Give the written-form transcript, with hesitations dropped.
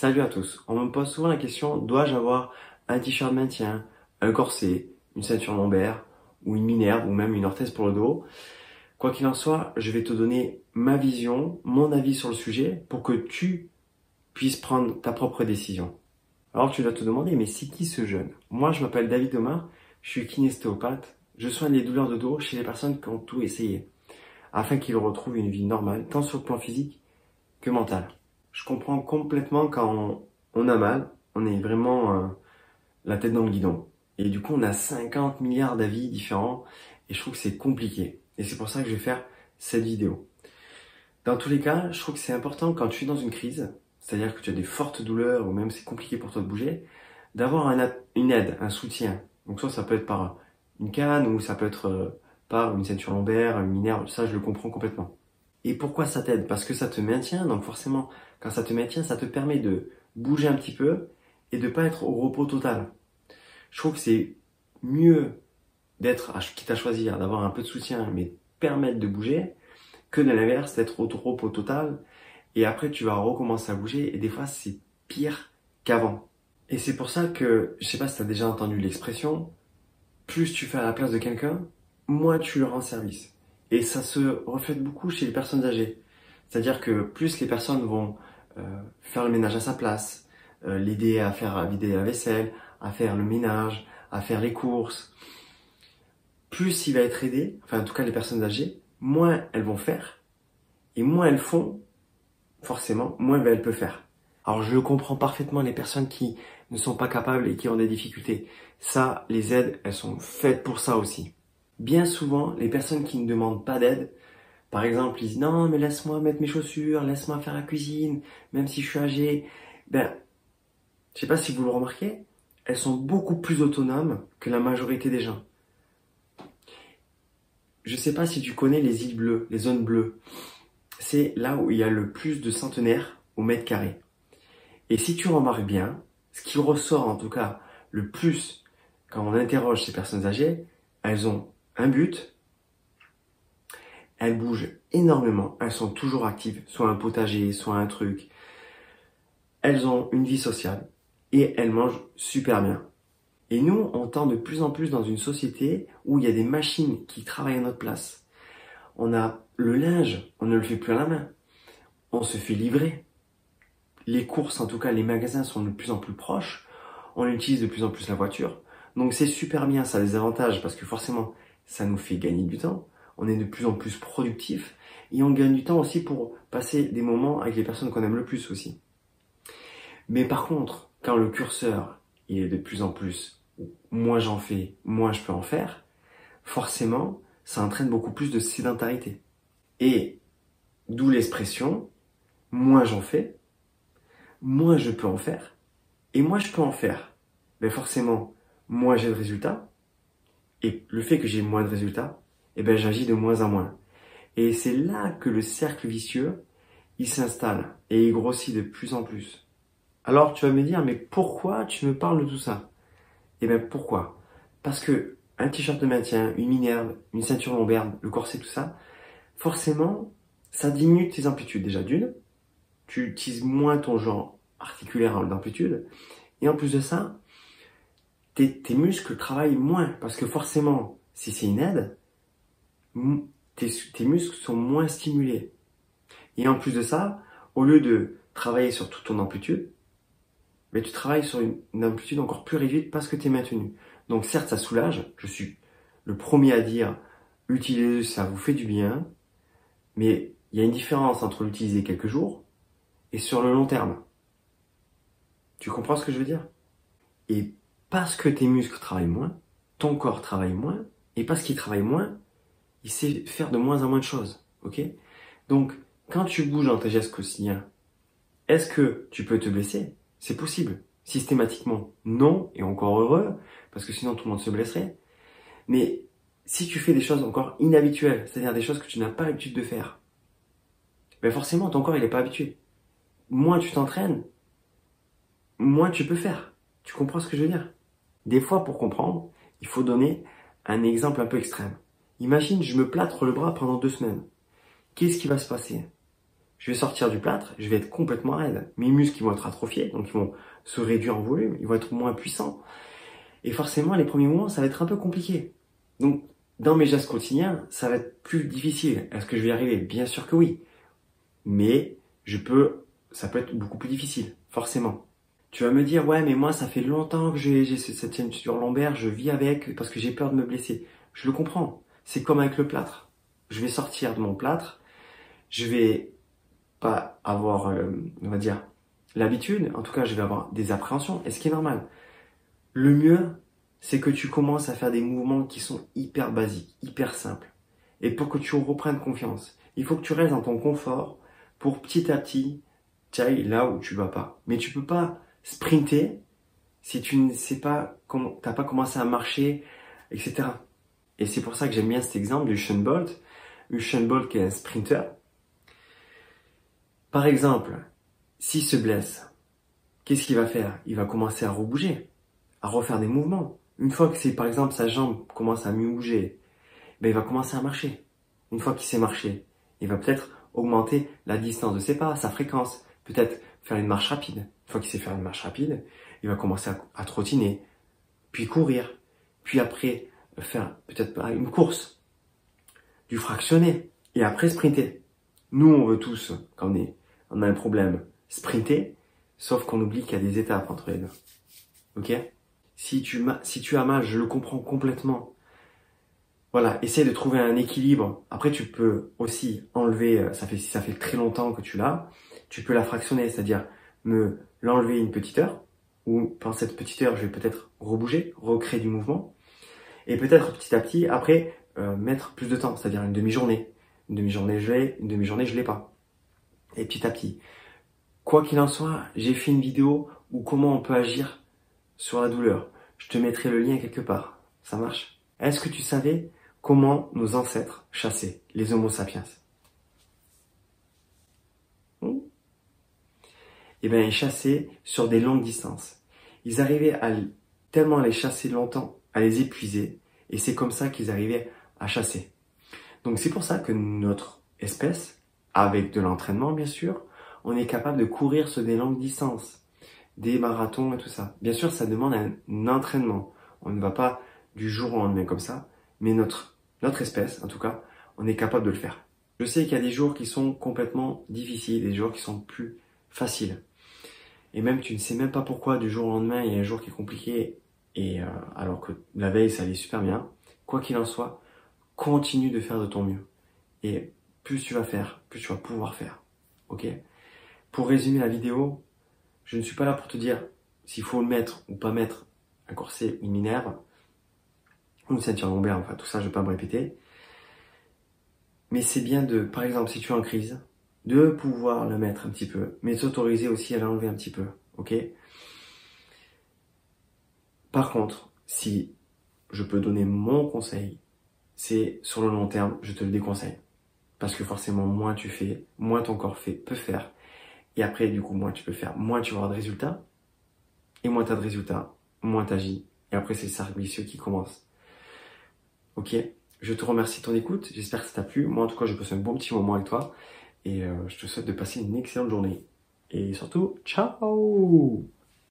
Salut à tous. On me pose souvent la question, dois-je avoir un t-shirt maintien, un corset, une ceinture lombaire, ou une minerve, ou même une orthèse pour le dos? Quoi qu'il en soit, je vais te donner ma vision, mon avis sur le sujet, pour que tu puisses prendre ta propre décision. Alors tu dois te demander, mais c'est qui ce jeune? Moi, je m'appelle David Omar, je suis kinésithéopathe, je soigne les douleurs de dos chez les personnes qui ont tout essayé, afin qu'ils retrouvent une vie normale, tant sur le plan physique que mental. Je comprends complètement quand on a mal, on est vraiment la tête dans le guidon. Et du coup, on a 50 milliards d'avis différents et je trouve que c'est compliqué. Et c'est pour ça que je vais faire cette vidéo. Dans tous les cas, je trouve que c'est important quand tu es dans une crise, c'est-à-dire que tu as des fortes douleurs ou même c'est compliqué pour toi de bouger, d'avoir une aide, un soutien. Donc soit ça peut être par une canne ou ça peut être par une ceinture lombaire, une minerve, ça je le comprends complètement. Et pourquoi ça t'aide? Parce que ça te maintient, donc forcément, quand ça te maintient, ça te permet de bouger un petit peu et de pas être au repos total. Je trouve que c'est mieux d'être, quitte à choisir, d'avoir un peu de soutien, mais permettre de bouger, que de l'inverse, d'être au repos total, et après tu vas recommencer à bouger, et des fois c'est pire qu'avant. Et c'est pour ça que, je sais pas si tu as déjà entendu l'expression, plus tu fais à la place de quelqu'un, moins tu lui rends service. Et ça se reflète beaucoup chez les personnes âgées. C'est-à-dire que plus les personnes vont faire le ménage à sa place, l'aider à vider la vaisselle, à faire le ménage, à faire les courses, plus il va être aidé, enfin en tout cas les personnes âgées, moins elles vont faire, et moins elles font, forcément, moins elles peuvent faire. Alors je comprends parfaitement les personnes qui ne sont pas capables et qui ont des difficultés. Ça, les aides, elles sont faites pour ça aussi. Bien souvent, les personnes qui ne demandent pas d'aide, par exemple, ils disent non mais laisse-moi mettre mes chaussures, laisse-moi faire la cuisine, même si je suis âgé. Ben, je sais pas si vous le remarquez, elles sont beaucoup plus autonomes que la majorité des gens. Je sais pas si tu connais les îles bleues, les zones bleues. C'est là où il y a le plus de centenaires au mètre carré. Et si tu remarques bien, ce qui ressort en tout cas le plus quand on interroge ces personnes âgées, elles ont un but, elles bougent énormément, elles sont toujours actives, soit un potager, soit un truc. Elles ont une vie sociale et elles mangent super bien. Et nous, on tend de plus en plus dans une société où il y a des machines qui travaillent à notre place. On a le linge, on ne le fait plus à la main. On se fait livrer. Les courses, en tout cas les magasins, sont de plus en plus proches. On utilise de plus en plus la voiture. Donc c'est super bien, ça a des avantages parce que forcément, ça nous fait gagner du temps. On est de plus en plus productif et on gagne du temps aussi pour passer des moments avec les personnes qu'on aime le plus aussi. Mais par contre, quand le curseur il est de plus en plus, moins j'en fais, moins je peux en faire, forcément, ça entraîne beaucoup plus de sédentarité. Et d'où l'expression, moins j'en fais, moins je peux en faire, et moins je peux en faire. Mais forcément, moins j'ai de résultats, et le fait que j'ai moins de résultats, eh ben j'agis de moins en moins. Et c'est là que le cercle vicieux, il s'installe, et il grossit de plus en plus. Alors tu vas me dire, mais pourquoi tu me parles de tout ça? Eh bien pourquoi? Parce que un t-shirt de maintien, une minerve, une ceinture lombaire, le corset, tout ça, forcément, ça diminue tes amplitudes déjà d'une. Tu utilises moins ton genre articulaire d'amplitude. Et en plus de ça, tes muscles travaillent moins. Parce que forcément, si c'est une aide, tes muscles sont moins stimulés. Et en plus de ça, au lieu de travailler sur toute ton amplitude, mais tu travailles sur une amplitude encore plus réduite parce que tu es maintenu. Donc certes, ça soulage, je suis le premier à dire, utilisez ça vous fait du bien, mais il y a une différence entre l'utiliser quelques jours et sur le long terme. Tu comprends ce que je veux dire? Et parce que tes muscles travaillent moins, ton corps travaille moins, et parce qu'il travaille moins, il sait faire de moins en moins de choses. Ok? Donc, quand tu bouges dans tes gestes quotidiens, est-ce que tu peux te blesser? C'est possible. Systématiquement, non, et encore heureux, parce que sinon tout le monde se blesserait. Mais si tu fais des choses encore inhabituelles, c'est-à-dire des choses que tu n'as pas l'habitude de faire, ben forcément ton corps il n'est pas habitué. Moins tu t'entraînes, moins tu peux faire. Tu comprends ce que je veux dire? Des fois, pour comprendre, il faut donner un exemple un peu extrême. Imagine, je me plâtre le bras pendant 2 semaines. Qu'est-ce qui va se passer? je vais sortir du plâtre, je vais être complètement raide. Mes muscles ils vont être atrophiés, donc ils vont se réduire en volume, ils vont être moins puissants. Et forcément, les premiers mouvements, ça va être un peu compliqué. Donc, dans mes gestes quotidiens, ça va être plus difficile. Est-ce que je vais y arriver? Bien sûr que oui. Mais ça peut être beaucoup plus difficile, forcément. Tu vas me dire, ouais, mais moi, ça fait longtemps que j'ai cette ceinture lombaire, je vis avec parce que j'ai peur de me blesser. Je le comprends. C'est comme avec le plâtre. Je vais sortir de mon plâtre, je vais pas avoir, on va dire, l'habitude. En tout cas, je vais avoir des appréhensions. Et ce qui est normal. Le mieux, c'est que tu commences à faire des mouvements qui sont hyper basiques, hyper simples. Et pour que tu reprennes confiance, il faut que tu restes dans ton confort pour petit à petit, tu ailles là où tu vas pas. Mais tu peux pas sprinter si tu ne sais pas comment, t'as pas commencé à marcher, etc. Et c'est pour ça que j'aime bien cet exemple du Usain Bolt. Usain Bolt qui est un sprinter. Par exemple, s'il se blesse, qu'est-ce qu'il va faire? Il va commencer à rebouger, à refaire des mouvements. Une fois que c'est, par exemple, sa jambe commence à mieux bouger, ben, il va commencer à marcher. Une fois qu'il sait marcher, il va peut-être augmenter la distance de ses pas, sa fréquence, peut-être faire une marche rapide. Une fois qu'il sait faire une marche rapide, il va commencer à trottiner, puis courir, puis après faire peut-être une course, du fractionné, et après sprinter. Nous, on veut tous, quand on a un problème, sprinter, sauf qu'on oublie qu'il y a des étapes entre les deux. Ok? Si tu as mal, je le comprends complètement. Voilà, essaie de trouver un équilibre. Après, tu peux aussi enlever, si ça fait très longtemps que tu l'as, tu peux la fractionner, c'est-à-dire l'enlever une petite heure, ou pendant cette petite heure, je vais peut-être rebouger, recréer du mouvement, et peut-être petit à petit, après, mettre plus de temps, c'est-à-dire une demi-journée. Une demi-journée, je l'ai, une demi-journée, je l'ai pas. Et petit à petit. Quoi qu'il en soit, j'ai fait une vidéo où comment on peut agir sur la douleur. Je te mettrai le lien quelque part. Ça marche? Est-ce que tu savais comment nos ancêtres chassaient, les Homo sapiens? Eh bien, ils chassaient sur des longues distances. Ils arrivaient tellement à les chasser longtemps, à les épuiser, et c'est comme ça qu'ils arrivaient à chasser. Donc c'est pour ça que notre espèce, avec de l'entraînement bien sûr, on est capable de courir sur des longues distances, des marathons et tout ça. Bien sûr, ça demande un entraînement. On ne va pas du jour au lendemain comme ça, mais notre espèce, en tout cas, on est capable de le faire. Je sais qu'il y a des jours qui sont complètement difficiles, des jours qui sont plus faciles. Et même, tu ne sais même pas pourquoi du jour au lendemain, il y a un jour qui est compliqué, et alors que la veille, ça allait super bien. Quoi qu'il en soit, continue de faire de ton mieux. Et plus tu vas faire, plus tu vas pouvoir faire. Ok? Pour résumer la vidéo, je ne suis pas là pour te dire s'il faut le mettre ou pas mettre un corset, une minerve, ou une ceinture lombaire, enfin tout ça, je ne vais pas me répéter. Mais c'est bien par exemple, si tu es en crise, de pouvoir le mettre un petit peu, mais s'autoriser aussi à l'enlever un petit peu, ok? Par contre, si je peux donner mon conseil, c'est sur le long terme, je te le déconseille. Parce que forcément, moins tu fais, moins ton corps peut faire. Et après, du coup, moins tu peux faire, moins tu auras de résultats. Et moins tu as de résultats, moins tu agis. Et après, c'est le cercle vicieux qui commence. Ok? Je te remercie de ton écoute. J'espère que ça t'a plu. Moi, en tout cas, j'ai passé un bon petit moment avec toi. Et je te souhaite de passer une excellente journée. Et surtout, ciao!